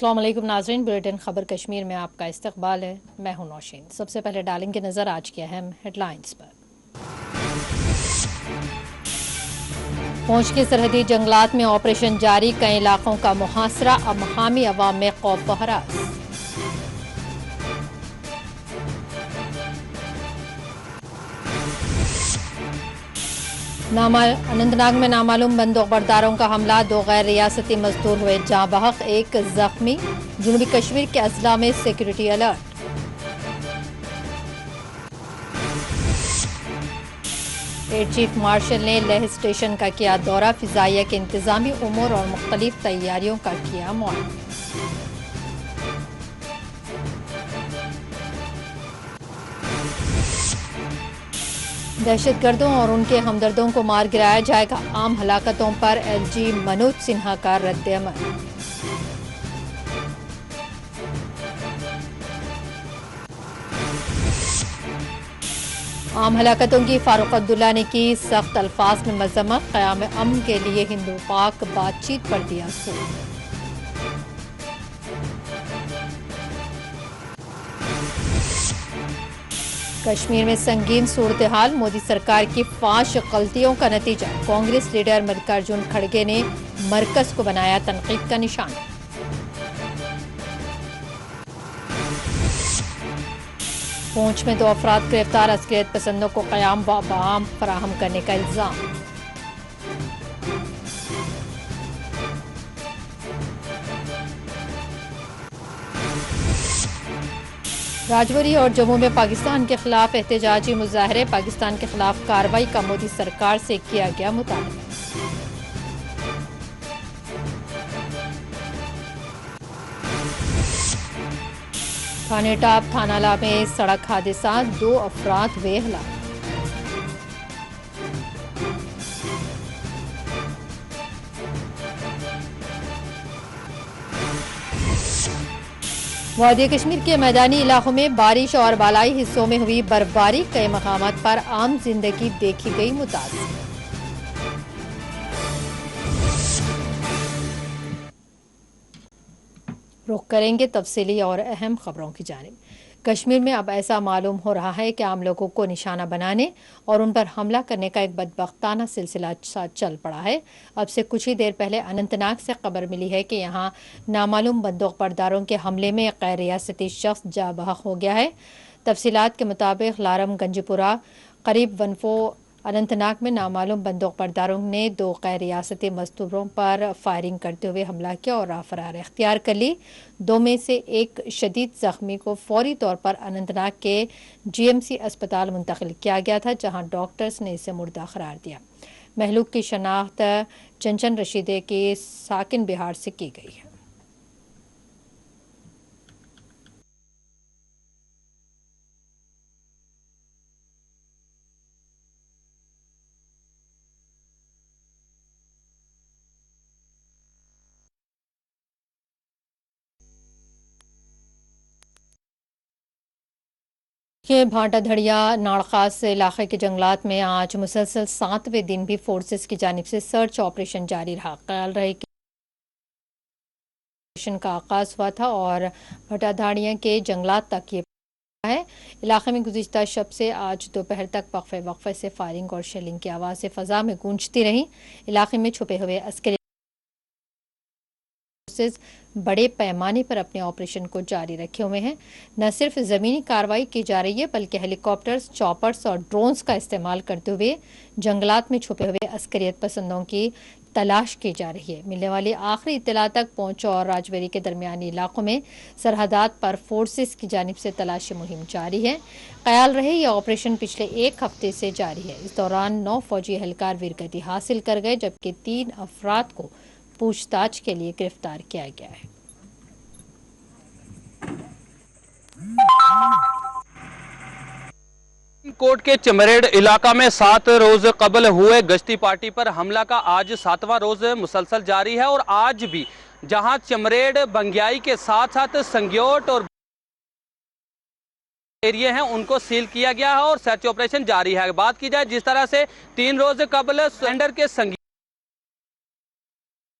अस्सलाम वालेकुम नाज़रीन, बुलेटिन खबर कश्मीर में आपका इस्तकबाल है। मैं हूं नौशीन। सबसे पहले डालेंगे नजर आज की अहम हेडलाइंस पर। पूंछ के सरहदी जंगलात में ऑपरेशन जारी, कई इलाकों का मुहासरा, अब मकामी अवाम में खौफ व हरास। अनंतनाग में नामालूम बंदूकबरदारों का हमला, 2 गैर रियासती मजदूर हुए जाँ बहक, 1 जख्मी। जनूबी कश्मीर के अजला में security alert. Air chief marshal ने लेह स्टेशन का किया दौरा, फिजाइया के इंतजामी उमूर और मुख्तलिफ तैयारियों का किया मुआयना। दहशतगर्दों और उनके हमदर्दों को मार गिराया जाएगा, आम हलाकतों पर एलजी मनोज सिन्हा का रद्द-ए-अमल। आम हलाकतों की फारूक अब्दुल्ला ने की सख्त अल्फाज में मजम्मत, क़याम अमन के लिए हिंदू पाक बातचीत पर दिया जोर। कश्मीर में संगीन सूरत हाल, मोदी सरकार की फाश गलतियों का नतीजा, कांग्रेस लीडर मल्लिकार्जुन खड़गे ने मरकज को बनाया तनकीद का निशान। पूंछ में 2 अफराद गिरफ्तार, अस्करियत पसंदों को क़याम व बाम फराहम करने का इल्जाम। राजौरी और जम्मू में पाकिस्तान के खिलाफ एहतजाजी मुजाहरे, पाकिस्तान के खिलाफ कार्रवाई का मोदी सरकार से किया गया मुतालबा। थानेटाप थानाला में सड़क हादसा, 2 अफराद हुए हलाक। वादी कश्मीर के मैदानी इलाकों में बारिश और बालाई हिस्सों में हुई बर्फबारी, कई मकामात पर आम जिंदगी देखी गई मुतासिर। रुख करेंगे तफसीली और अहम खबरों की जानिब। कश्मीर में अब ऐसा मालूम हो रहा है कि आम लोगों को निशाना बनाने और उन पर हमला करने का एक बदबख्ताना सिलसिला चल पड़ा है। अब से कुछ ही देर पहले अनंतनाग से खबर मिली है कि यहाँ नामालूम बंदूकबरदारों के हमले में एक गैर रियासती शख्स जाँ बहक हो गया है। तफसीलात के मुताबिक लारम गंजपुरा करीब वनफो अनंतनाग में नामालूम बंदूकबरदारों ने 2 गैर रियासती मजदूरों पर फायरिंग करते हुए हमला किया और राफरार इख्तियार कर ली। 2 में से एक शदीद जख्मी को फौरी तौर पर अनंतनाग के जीएमसी अस्पताल मुंतकिल किया गया था, जहां डॉक्टर्स ने इसे मुर्दा करार दिया। महलूक की शनाख्त चंचन रशीदे के साकिन बिहार से की गई है। के भाटा धड़िया नाड़खास इलाके के जंगलात में आज मुसलसल 7वें दिन भी फोर्सेस की जानिब से सर्च ऑपरेशन जारी रहा। ख्याल रहे कि ऑपरेशन का आगाज हुआ था और भटाधाड़िया के जंगलात तक ये है। इलाके में गुज़िश्ता शब से आज दोपहर तक वक्फे से फायरिंग और शेलिंग की आवाज़ें फ़ज़ा में गूंजती रहीं। इलाके में छुपे हुए अस्करी बड़े पैमाने पर अपने ऑपरेशन को जारी रखे हुए हैं। न सिर्फ ज़मीनी कार्रवाई की जा रही है, बल्कि हेलीकॉप्टर्स, चॉपर्स और ड्रोन्स का इस्तेमाल करते हुए जंगलात में छुपे हुए अस्करियत पसंदों की तलाश की जा रही है। मिलने वाली आखिरी इत्तला तक पूंछ और राजौरी के दरमियानी इलाकों में सरहदात पर फोर्सेस की जानिब से तलाशी मुहिम जारी है। ख्याल रहे यह ऑपरेशन पिछले 1 हफ्ते से जारी है। इस दौरान 9 फौजी एहलकार वीरगति हासिल कर गए, जबकि 3 अफराद को पूछताछ के लिए गिरफ्तार किया गया है। कोट के चमरेड़ इलाका में 7 रोज कबल हुए गश्ती पार्टी पर हमला का आज 7वां रोज मुसलसल जारी है और आज भी जहां चमरेड़ बंगियाई के साथ साथ संग्योट और एरिया हैं उनको सील किया गया है और सर्च ऑपरेशन जारी है। बात की जाए जिस तरह से 3 रोज कबल सिलेंडर के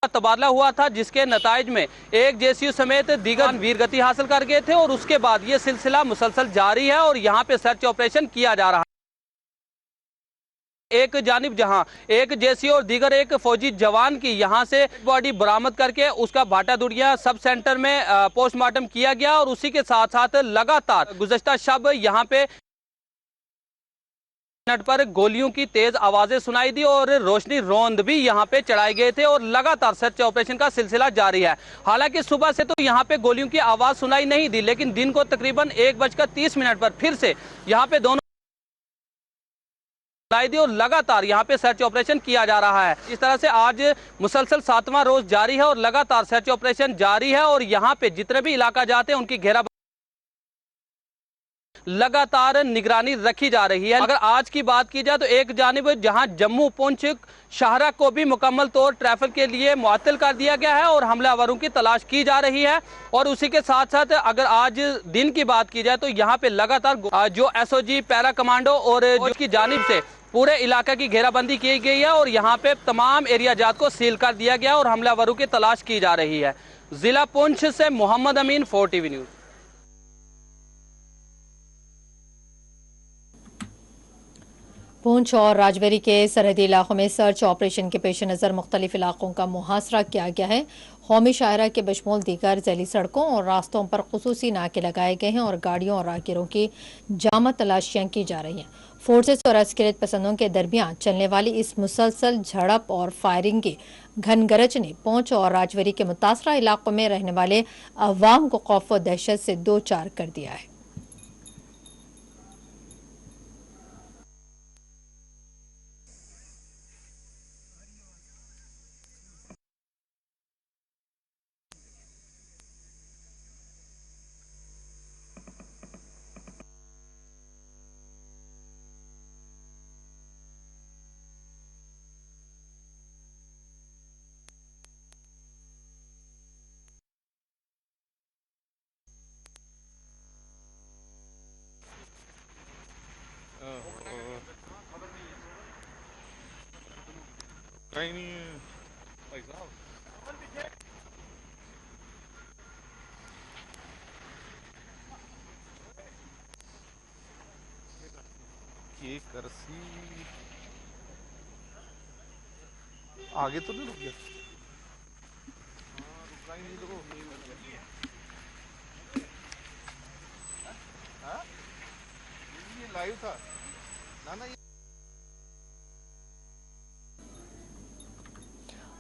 तबादला हुआ था, जिसके नताइज में एक जेसीयू समेत दीगर वीर गति हासिल कर गए थे और उसके बाद ये सिलसिला मुसलसल जारी है और यहाँ पे सर्च ऑपरेशन किया जा रहा है। एक जानिब जहां एक जेसीओ और दीगर एक फौजी जवान की यहां से बॉडी बरामद करके उसका भाटादुड़िया सब सेंटर में पोस्टमार्टम किया गया और उसी के साथ साथ लगातार गुज़श्ता शब यहां पे पर गोलियों की तेज आवाजें सुनाई दी और रोशनी रोंद भी यहां पे चढ़ाए गए थे और लगातार सर्च ऑपरेशन का सिलसिला जारी है। हालांकि सुबह से तो यहां पे गोलियों की आवाज सुनाई नहीं दी, लेकिन दिन को तकरीबन 1:30 पर फिर से यहां पे दोनों और लगातार यहां पे सर्च ऑपरेशन किया जा रहा है। इस तरह से आज मुसलसल 7वां रोज जारी है और लगातार सर्च ऑपरेशन जारी है और यहां पे जितने भी इलाका जाते हैं उनकी घेरा लगातार निगरानी रखी जा रही है। अगर आज की बात की जाए तो एक जानिब जहां जम्मू पुंछ शाहरा को भी मुकम्मल तौर ट्रैफिक के लिए मुअत्तल कर दिया गया है और हमलावरों की तलाश की जा रही है और उसी के साथ साथ अगर आज दिन की बात की जाए तो यहाँ पे लगातार जो एसओजी पैरा कमांडो और उसकी जानिब से पूरे इलाके की घेराबंदी की गई है और यहाँ पे तमाम एरिया जात को सील कर दिया गया और हमलावरों की तलाश की जा रही है। जिला पुंछ से मोहम्मद अमीन, 4 TV न्यूज। पुंछ और राजबरी के सरहदी इलाकों में सर्च ऑपरेशन के पेश नज़र मुख्तलिफ इलाकों का मुहासरा किया गया है। कौमी शाहरा के बशमूल दीगर ज़ैली सड़कों और रास्तों पर खुसूसी नाके लगाए गए हैं और गाड़ियों और राहगीरों की जामा तलाशियां की जा रही हैं। फोर्सेस और अस्करियत पसंदों के दरमियान चलने वाली इस मुसलसल झड़प और फायरिंग की घनगरज ने पुंछ और राजबरी के मुतासरा इलाकों में रहने वाले अवाम को खौफ व दहशत से दो चार कर दिया है। कहीं नहीं है भाई साहब। ये करसी आगे तो नहीं रुक गया? रुका ही नहीं तो हाँ? ये लाइव था ना ये।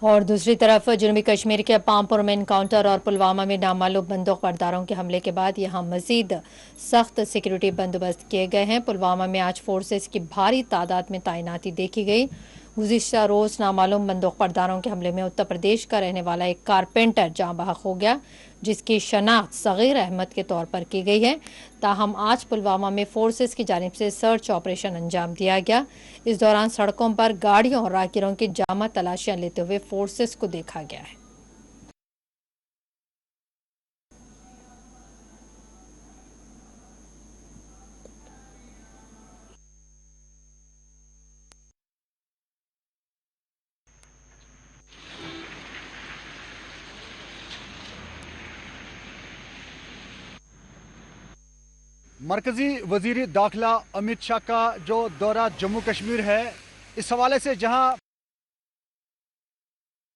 और दूसरी तरफ जनूबी कश्मीर के पामपुर में इनकाउंटर और पुलवामा में नामालूम बंदूक बरदारों के हमले के बाद यहां मजीद सख्त सिक्योरिटी बंदोबस्त किए गए हैं। पुलवामा में आज फोर्सेस की भारी तादाद में तैनाती देखी गई। गुज़िश्ता रोज नामालूम बंदूक बरदारों के हमले में उत्तर प्रदेश का रहने वाला एक कारपेंटर जाँ बहक हो गया, जिसकी शनाख्त सगीर अहमद के तौर पर की गई है। ताहम आज पुलवामा में फोर्सेस की जानिब से सर्च ऑपरेशन अंजाम दिया गया। इस दौरान सड़कों पर गाड़ियों और राहगीरों की जामा तलाशियां लेते हुए फोर्सेस को देखा गया है। मरकजी वजीर दाखिला अमित शाह का जो दौरा जम्मू कश्मीर है, इस हवाले से जहां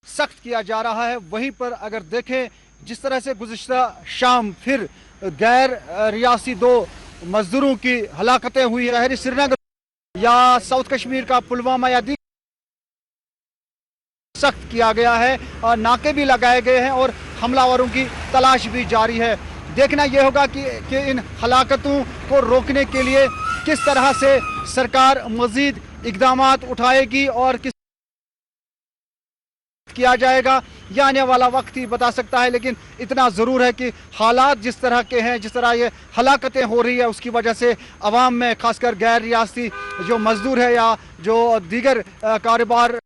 सख्त किया जा रहा है, वहीं पर अगर देखें जिस तरह से गुज़िश्ता शाम फिर गैर रियासी 2 मजदूरों की हलाकतें हुई है, श्रीनगर या साउथ कश्मीर का पुलवामा या दी सख्त किया गया है और नाके भी लगाए गए हैं और हमलावरों की तलाश भी जारी है। देखना यह होगा कि इन हलाकतों को रोकने के लिए किस तरह से सरकार मजीद इकदामात उठाएगी और किस किया जाएगा, यह आने वाला वक्त ही बता सकता है। लेकिन इतना ज़रूर है कि हालात जिस तरह के हैं, जिस तरह ये हलाकतें हो रही है, उसकी वजह से अवाम में खासकर गैर रियासती जो मजदूर है या जो दीगर कारोबार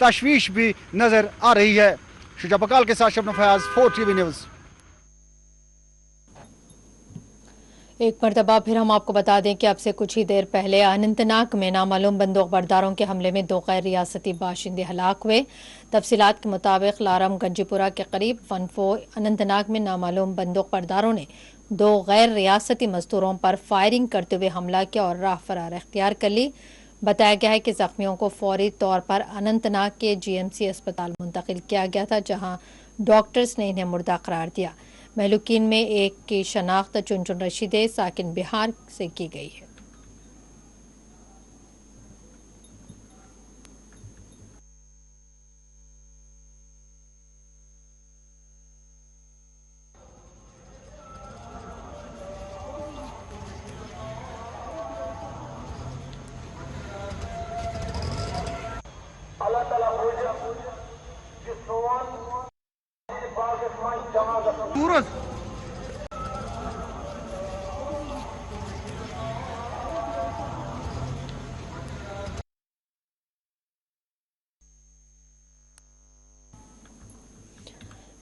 तशवीश भी नजर आ रही है। शुजा बकाल के साथ शबनम फयाज, 4 TV न्यूज। एक मरतबा फिर हम आपको बता दें कि अब से कुछ ही देर पहले अनंतनाग में नामालूम बंदूक बरदारों के हमले में 2 गैर रियासती बाशिंदे हलाक हुए। तफसीलात के मुताबिक लारम गंजीपुरा के करीब वनफो अनंतनाग में नामालूम बंदूक बरदारों ने 2 गैर रियासती मजदूरों पर फायरिंग करते हुए हमला किया और राह फरार अख्तियार कर ली। बताया गया है कि जख्मियों को फौरी तौर पर अनंतनाग के GMC अस्पताल मुंतकिल किया गया था, जहां डॉक्टर्स ने इन्हें मुर्दा करार दिया। महलूकीन में एक की शनाख्त चुनचुन रशीदे साकिन बिहार से की गई है। सूरज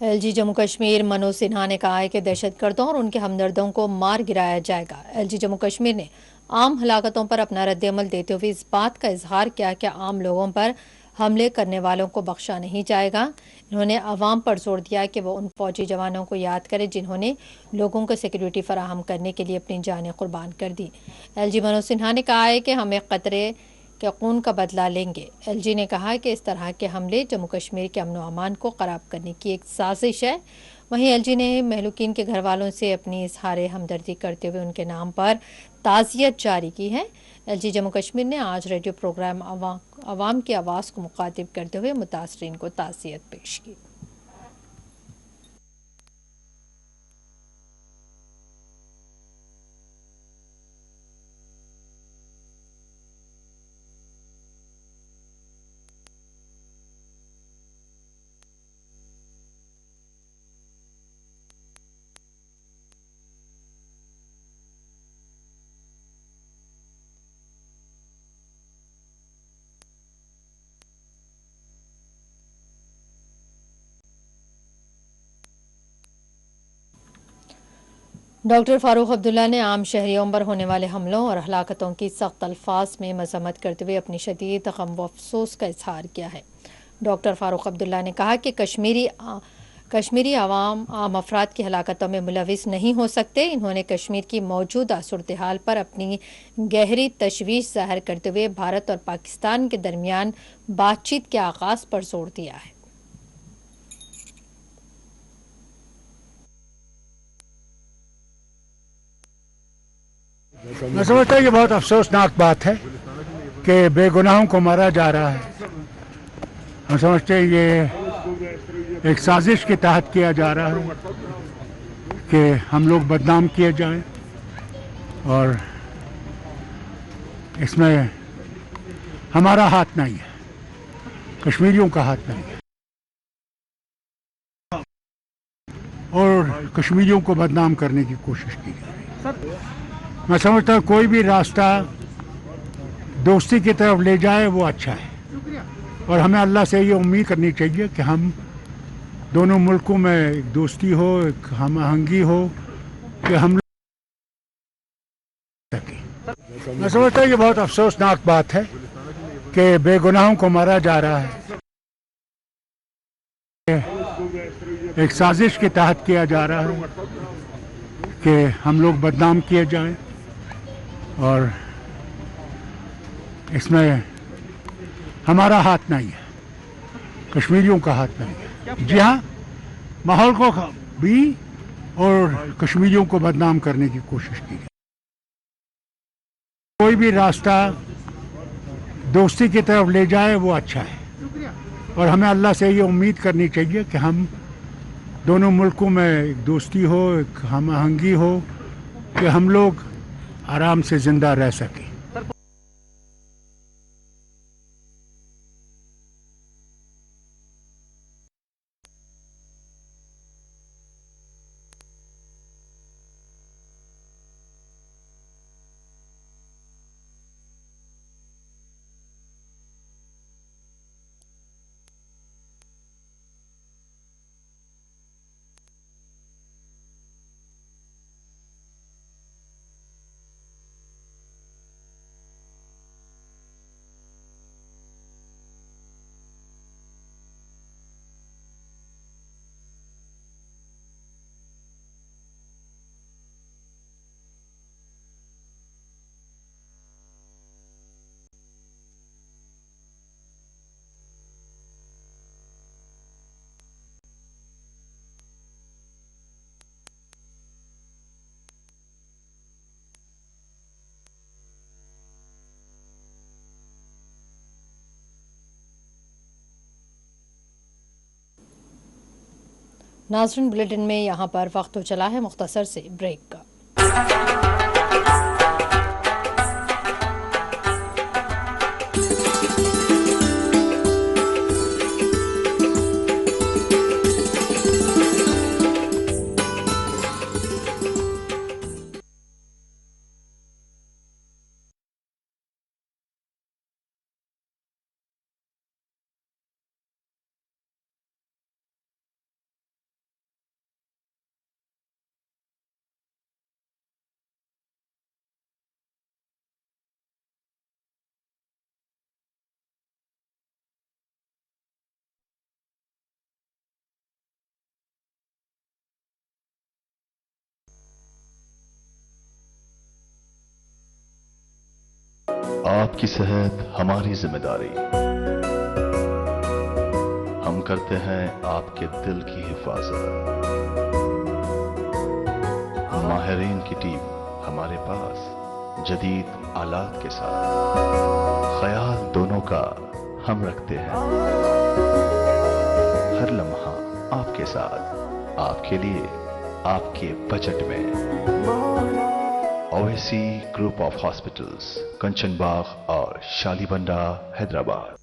LG जम्मू कश्मीर मनोज सिन्हा ने कहा है कि दहशतगर्दों और उनके हमदर्दों को मार गिराया जाएगा। LG जम्मू कश्मीर ने आम हलाकतों पर अपना रद्दअमल देते हुए इस बात का इजहार किया कि आम लोगों पर हमले करने वालों को बख्शा नहीं जाएगा। इन्होंने अवाम पर जोर दिया कि वो उन फौजी जवानों को याद करें जिन्होंने लोगों को सिक्योरिटी फराहम करने के लिए अपनी जानें कुर्बान कर दी। LG मनोज सिन्हा ने कहा है कि हम एक कतरे के खून का बदला लेंगे। LG ने कहा कि इस तरह के हमले जम्मू कश्मीर के अमन व अमान को खराब करने की एक साजिश है। वहीं LG ने महलूकीन के घर वालों से अपनी इजहार हमदर्दी करते हुए उनके नाम पर ताज़ियत जारी की है। LG जम्मू कश्मीर ने आज रेडियो प्रोग्राम अवाम की आवाज़ को मुखातिब करते हुए मुतासरीन को ताज़ियत पेश की। डॉक्टर फारूक अब्दुल्ला ने आम शहरियों पर होने वाले हमलों और हलाकतों की सख्त अल्फाज में मजम्मत करते हुए अपनी शदीद गम व अफसोस का इजहार किया है। डॉक्टर फारूक अब्दुल्ला ने कहा कि कश्मीरी आम अफराद की हलाकतों में मुलविस नहीं हो सकते। इन्होंने कश्मीर की मौजूदा सूरत हाल पर अपनी गहरी तशवीश जाहिर करते हुए भारत और पाकिस्तान के दरमियान बातचीत के आगाज़ पर जोर दिया है। मैं समझता हूँ ये बहुत अफसोसनाक बात है कि बेगुनाहों को मारा जा रहा है। हम समझते हैं ये एक साजिश के तहत किया जा रहा है कि हम लोग बदनाम किए जाएं, और इसमें हमारा हाथ नहीं है, कश्मीरियों का हाथ नहीं है, और कश्मीरियों को बदनाम करने की कोशिश की गई। मैं समझता हूँ कोई भी रास्ता दोस्ती की तरफ ले जाए वो अच्छा है, और हमें अल्लाह से ये उम्मीद करनी चाहिए कि हम दोनों मुल्कों में एक दोस्ती हो, एक हम आहंगी हो, कि हम लोग सकें। मैं समझता हूँ ये बहुत अफसोसनाक बात है कि बेगुनाहों को मारा जा रहा है। एक साजिश के तहत किया जा रहा है कि हम लोग बदनाम किए जाएं, और इसमें हमारा हाथ नहीं है, कश्मीरियों का हाथ नहीं है। जी हाँ, माहौल को भी और कश्मीरियों को बदनाम करने की कोशिश की गई। कोई भी रास्ता दोस्ती की तरफ ले जाए वो अच्छा है, और हमें अल्लाह से ये उम्मीद करनी चाहिए कि हम दोनों मुल्कों में एक दोस्ती हो, एक हम आहंगी हो, कि हम लोग आराम से जिंदा रह सकें। नाज़रीन, बुलेटिन में यहाँ पर वक्त तो चला है मुख्तसर से ब्रेक का। आपकी सेहत हमारी जिम्मेदारी। हम करते हैं आपके दिल की हिफाजत। माहिरीन की टीम हमारे पास जदीद आलात के साथ। ख्याल दोनों का हम रखते हैं। हर लम्हा आपके साथ, आपके लिए, आपके बजट में। ओएसी ग्रुप ऑफ हॉस्पिटल्स, कंचन बाग और शालीबंडा, हैदराबाद।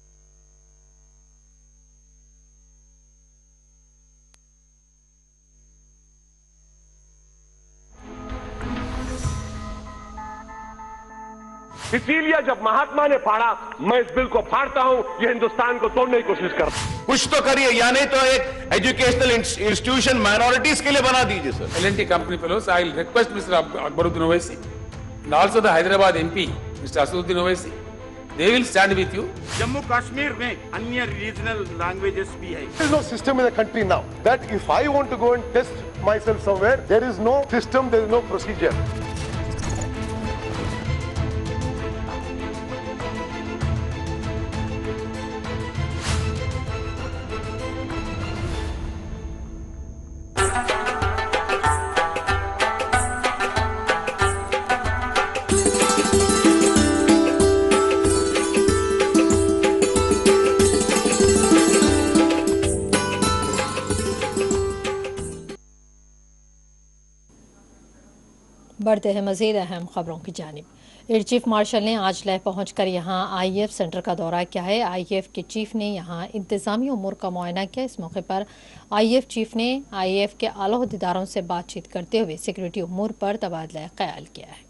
इसीलिए जब महात्मा ने फाड़ा, मैं इस बिल को फाड़ता हूं। ये हिंदुस्तान को तोड़ने की कोशिश करता हूं। कुछ तो करिए, या नहीं तो एक एजुकेशनल इंस्टीट्यूशन माइनॉरिटीज के लिए बना दीजिए sir. L&T company fellows, I will request Mr. Akbaruddin Owaisi and also the Hyderabad MP, Mr. Asaduddin Owaisi. They will stand with you. Jammu Kashmir में अन्य रीजनल लैंग्वेजेस भी है। There is no system in the country now that if I want to go and test myself somewhere, there is no system, there is no procedure. बढ़ते हैं मज़ीद अहम खबरों की जानिब। एयर चीफ मार्शल ने आज लेह पहुंचकर यहां IAF सेंटर का दौरा किया है। IAF के चीफ ने यहां इंतज़ामी उमूर का मुआयना किया। इस मौके पर IAF चीफ ने IAF के आला अहदेदारों से बातचीत करते हुए सिक्योरिटी उमूर पर तबादला ख्याल किया है।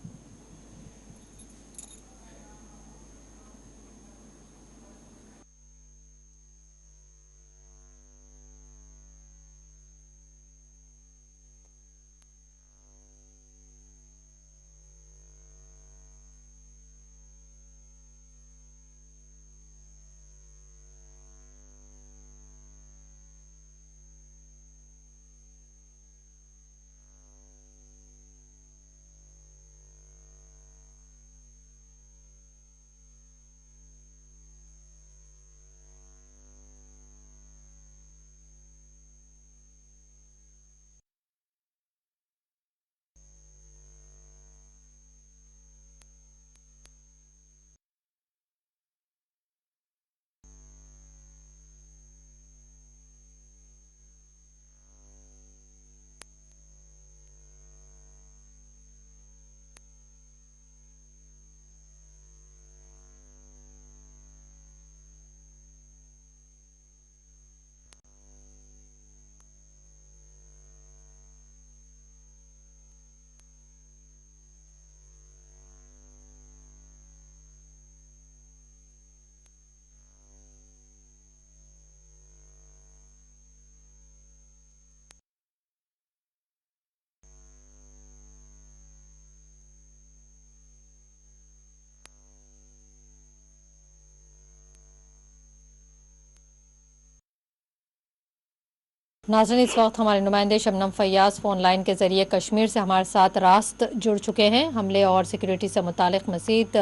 नाज़रीन, इस वक्त हमारे नुमाइंदे शबनम फैयाज फ़ोन लाइन के ज़रिए कश्मीर से हमारे साथ रास्त जुड़ चुके हैं। हमले और सिक्योरिटी से मुतालिक मज़ीद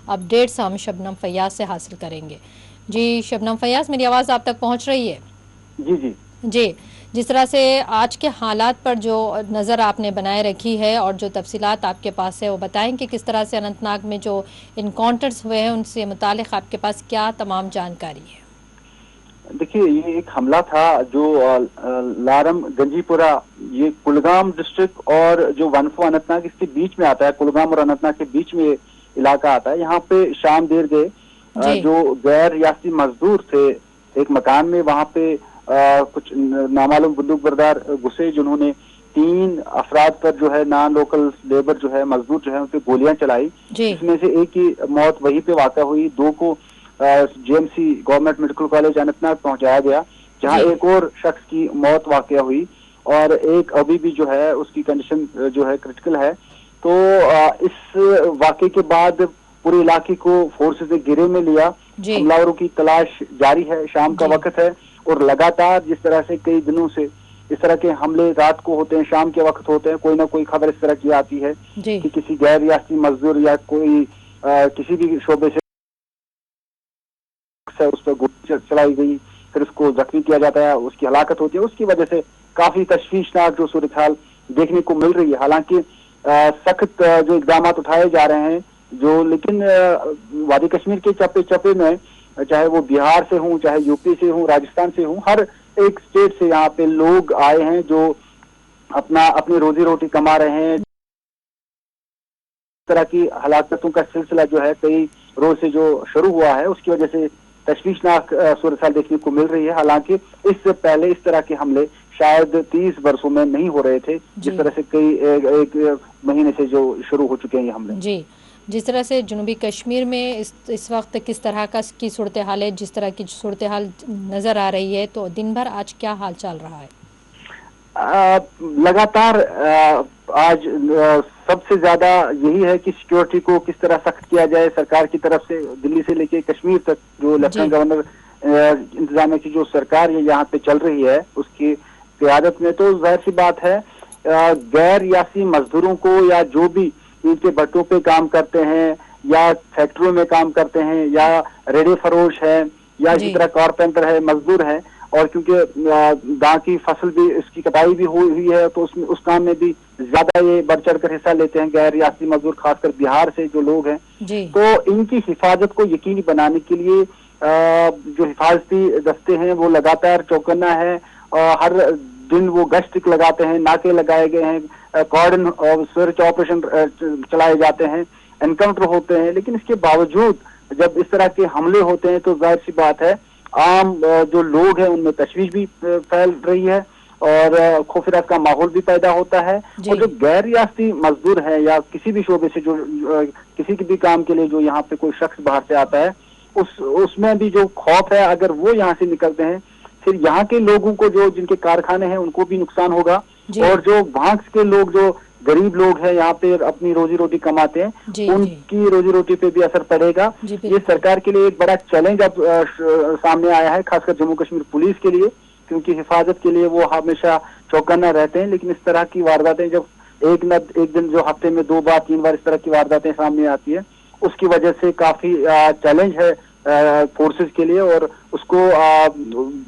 अपडेट्स हम शबनम फैयाज से हासिल करेंगे। जी शबनम फैयाज, मेरी आवाज़ आप तक पहुंच रही है? जी, जिस तरह से आज के हालात पर जो नज़र आपने बनाए रखी है और जो तफसीलात आपके पास है वो बताएं कि किस तरह से अनंतनाग में जो इनकाउंटर्स हुए हैं उनसे मुतालिक आपके पास क्या तमाम जानकारी है? देखिए, ये एक हमला था जो लारम गंजीपुरा, ये कुलगाम डिस्ट्रिक्ट और जो वनफो अनंतनाग इसके बीच में आता है, कुलगाम और अनंतनाग के बीच में इलाका आता है। यहाँ पे शाम देर गए जो गैर रियासती मजदूर थे एक मकान में, वहां पे कुछ नामालूम बंदूक बरदार घुसे जिन्होंने 3 अफराद पर जो है नॉन लोकल लेबर जो है मजदूर जो है उन पे गोलियां चलाई। इसमें से एक की मौत वहीं पे वाक़ा हुई, 2 को JMC government medical college Anantnag पहुंचाया गया, जहां एक और शख्स की मौत वाक़या हुई और एक अभी भी जो है उसकी कंडीशन जो है क्रिटिकल है। तो इस वाक़े के बाद पूरे इलाके को फोर्सेस ने घेरे में लिया, हमलावरों की तलाश जारी है, शाम का वक्त है और लगातार जिस तरह से कई दिनों से इस तरह के हमले रात को होते हैं, शाम के वक्त होते हैं, कोई ना कोई खबर इस तरह की आती है कि किसी गैर रियासती मजदूर या कोई किसी भी शोबे से उस पर गोली चलाई गई, फिर उसको जख्मी किया जाता है, उसकी हलाकत होती है। उसकी वजह से काफी तशवीशनाक जो सूरत हाल देखने को मिल रही है। हालांकि सख्त जो इकदाम उठाए जा रहे हैं जो, लेकिन वादी कश्मीर के चप्पे चप्पे में, चाहे वो बिहार से हों, चाहे यूपी से हों, राजस्थान से हों, हर एक स्टेट से यहाँ पे लोग आए हैं जो अपनी रोजी रोटी कमा रहे हैं। इस तरह की हलाकतों का सिलसिला जो है कई रोज से जो शुरू हुआ है उसकी वजह से तशवीशनाक सूरत हाल देखने को मिल रही है। हालांकि इससे पहले इस तरह के हमले शायद 30 वर्षों में नहीं हो रहे थे, जिस तरह से कई एक महीने से जो शुरू हो चुके हैं ये हमले। जी, जिस तरह से जनूबी कश्मीर में इस वक्त किस तरह की सूरत हाल है, जिस तरह की सूरत हाल नजर आ रही है, तो दिन भर आज क्या हाल चल रहा है? लगातार आज सबसे ज्यादा यही है कि सिक्योरिटी को किस तरह सख्त किया जाए सरकार की तरफ से, दिल्ली से लेके कश्मीर तक जो लेफ्टिनेंट गवर्नर इंतजामिया की जो सरकार है यहाँ पे चल रही है उसकी क़यादत में, तो जाहिर सी बात है गैर रियासी मजदूरों को या जो भी इनके भट्टों पे काम करते हैं या फैक्ट्रियों में काम करते हैं या रेडी फरोश है या इसी तरह कारपेंटर है, मजदूर है, और क्योंकि गांव की फसल भी इसकी कटाई भी हुई है तो उसमें उस काम में भी ज्यादा ये बढ़ चढ़ कर हिस्सा लेते हैं गैर रियासी मजदूर, खासकर बिहार से जो लोग हैं। तो इनकी हिफाजत को यकीनी बनाने के लिए जो हिफाजती दस्ते हैं वो लगातार चौकन्ना है, हर दिन वो गश्त लगाते हैं, नाके लगाए गए हैं, कॉर्डन और सर्च ऑपरेशन चलाए जाते हैं, एनकाउंटर होते हैं। लेकिन इसके बावजूद जब इस तरह के हमले होते हैं तो जाहिर सी बात है आम जो लोग हैं उनमें तशवीश भी फैल रही है और खौफरात का माहौल भी पैदा होता है। और जो गैर रियासती मजदूर है या किसी भी शोबे से जो किसी भी काम के लिए जो यहाँ पे कोई शख्स बाहर से आता है उसमें भी जो खौफ है, अगर वो यहाँ से निकलते हैं फिर यहाँ के लोगों को जो जिनके कारखाने हैं उनको भी नुकसान होगा और जो भांग्स के लोग जो गरीब लोग हैं यहाँ पे अपनी रोजी रोटी कमाते हैं उनकी रोजी रोटी पे भी असर पड़ेगा। ये सरकार के लिए एक बड़ा चैलेंज अब सामने आया है, खासकर जम्मू कश्मीर पुलिस के लिए, क्योंकि हिफाजत के लिए वो हमेशा चौकन्ना रहते हैं। लेकिन इस तरह की वारदातें जब एक दिन जो हफ्ते में 2 बार 3 बार इस तरह की वारदातें सामने आती है उसकी वजह से काफी चैलेंज है फोर्सेस के लिए, और उसको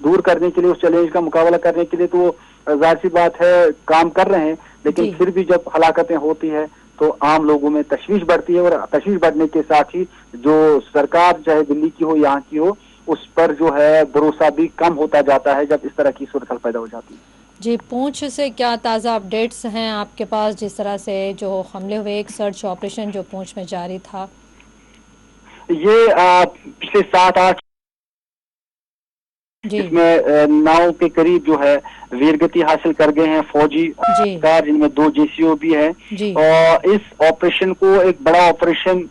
दूर करने के लिए, उस चैलेंज का मुकाबला करने के लिए तो जाहिर सी बात है काम कर रहे हैं। लेकिन फिर भी जब हलाकतें होती है तो आम लोगों में तशवीश बढ़ती है और तशवीश बढ़ने के साथ ही जो सरकार चाहे दिल्ली की हो यहाँ की हो उस पर जो है भरोसा भी कम होता जाता है जब इस तरह की सूरत पैदा हो जाती है। जी, पूंछ से क्या ताज़ा अपडेट्स हैं आपके पास, जिस तरह से जो हमले हुए, एक सर्च ऑपरेशन जो पूंछ में जारी था? ये पिछले 7-8 इसमें 9 के करीब जो है वीरगति हासिल कर गए हैं फौजी कार, जिनमें 2 JCO भी है, और इस ऑपरेशन को एक बड़ा ऑपरेशन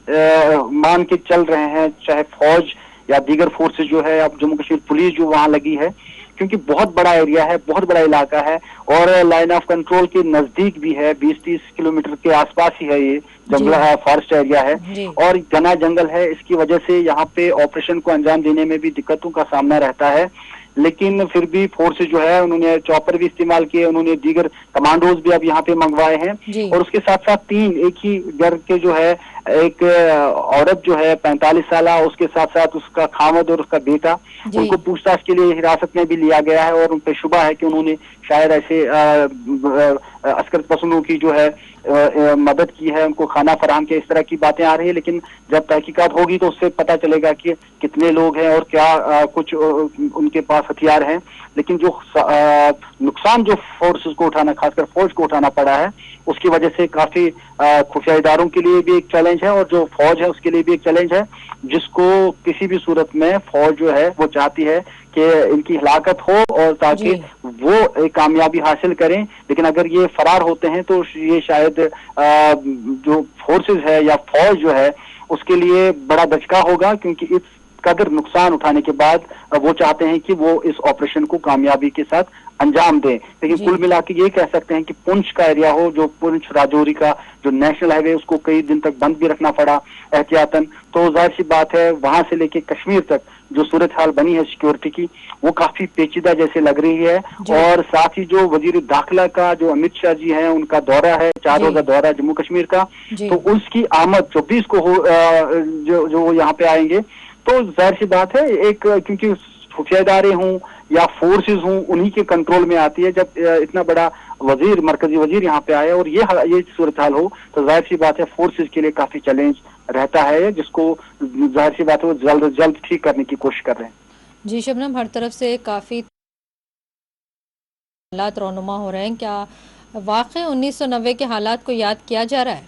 मान के चल रहे हैं, चाहे फौज या दीगर फोर्सेस जो है, अब जम्मू कश्मीर पुलिस जो वहां लगी है, क्योंकि बहुत बड़ा एरिया है, बहुत बड़ा इलाका है और लाइन ऑफ कंट्रोल के नजदीक भी है, 20-30 किलोमीटर के आसपास ही है, ये जंगल है, फॉरेस्ट एरिया है और घना जंगल है। इसकी वजह से यहाँ पे ऑपरेशन को अंजाम देने में भी दिक्कतों का सामना रहता है। लेकिन फिर भी फोर्सेस जो है उन्होंने चॉपर भी इस्तेमाल किए, उन्होंने दीगर कमांडोज भी अब यहाँ पे मंगवाए हैं और उसके साथ साथ 3 एक ही घर के जो है एक औरत जो है 45 साल, उसके साथ साथ उसका खामद और उसका बेटा, उनको पूछताछ के लिए हिरासत में भी लिया गया है और उन पर शुबा है कि उन्होंने शायद ऐसे अस्कर पसंदों की जो है मदद की है, उनको खाना फराहम किया, इस तरह की बातें आ रही है। लेकिन जब तहकीकात होगी तो उससे पता चलेगा कि कितने लोग हैं और क्या कुछ उनके पास हथियार हैं। लेकिन जो नुकसान जो फोर्सेस को उठाना, खासकर फौज को उठाना पड़ा है, उसकी वजह से काफी खुफिया इदारों के लिए भी एक चैलेंज है और जो फौज है उसके लिए भी एक चैलेंज है, जिसको किसी भी सूरत में फौज जो है वो चाहती है कि इनकी हिलाकत हो और ताकि वो एक कामयाबी हासिल करें। लेकिन अगर ये फरार होते हैं तो ये शायद जो फोर्सेस है या फौज जो है उसके लिए बड़ा धचका होगा, क्योंकि इस कदर नुकसान उठाने के बाद वो चाहते हैं कि वो इस ऑपरेशन को कामयाबी के साथ अंजाम दें। लेकिन कुल मिला के ये कह सकते हैं कि पुंछ का एरिया हो, जो पुंछ राजौरी का जो नेशनल हाईवे, उसको कई दिन तक बंद भी रखना पड़ा एहतियातन। तो जाहिर सी बात है वहां से लेके कश्मीर तक जो सूरत हाल बनी है सिक्योरिटी की, वो काफी पेचीदा जैसे लग रही है। और साथ ही जो वजीर दाखिला का जो अमित शाह जी हैं, उनका दौरा है, 4 रोजा दौरा जम्मू कश्मीर का, तो उसकी आमद 24 को हो जो वो यहाँ पे आएंगे। तो जाहिर सी बात है एक, क्योंकि खुफिया इदारे हों या फोर्सेस हों, उन्हीं के कंट्रोल में आती है। जब इतना बड़ा वजीर, मरकजी वजीर यहाँ पे आया और ये सूरत हाल हो, तो जाहिर सी बात है फोर्सेस के लिए काफी चैलेंज रहता है, जिसको जाहिर सी बात है वो जल्द ठीक करने की कोशिश कर रहे हैं। जी शबनम, हर तरफ से काफी हालात रौनुमा हो रहे हैं, क्या वाकई 1990 के हालात को याद किया जा रहा है?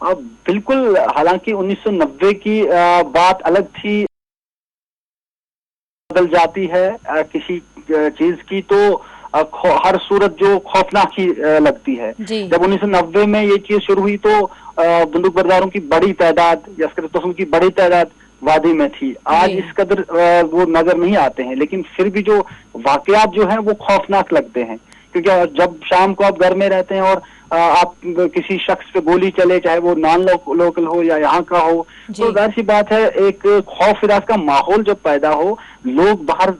बिल्कुल, हालांकि 1990 की बात अलग थी, बदल जाती है किसी चीज की तो हर सूरत जो खौफनाक ही लगती है। जब 1990 में ये चीज शुरू हुई तो बंदूक बरदारों की बड़ी तादाद या अस्कर की बड़ी तादाद वादी में थी। आज इस कदर वो नजर नहीं आते हैं, लेकिन फिर भी जो वाकयात जो हैं वो खौफनाक लगते हैं, क्योंकि जब शाम को आप घर में रहते हैं और आप किसी शख्स पे गोली चले, चाहे वो नॉन लोकल हो या यहाँ का हो, तो जाहिर सी बात है एक खौफ फिराज का माहौल जब पैदा हो, लोग बाहर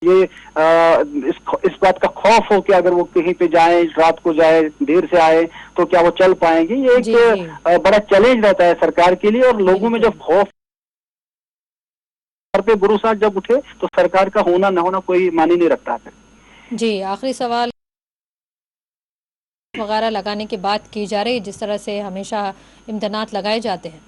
ये इस बात का खौफ हो कि अगर वो कहीं पे जाए, रात को जाए, देर से आए, तो क्या वो चल पाएंगे। ये एक बड़ा चैलेंज रहता है सरकार के लिए। और लोगों में जब खौफ पे भरोसा जब उठे तो सरकार का होना न होना कोई मानी नहीं रखता है। जी, आखिरी सवाल वगैरह लगाने की बात की जा रही है, जिस तरह से हमेशा इम्तहानात लगाए जाते हैं।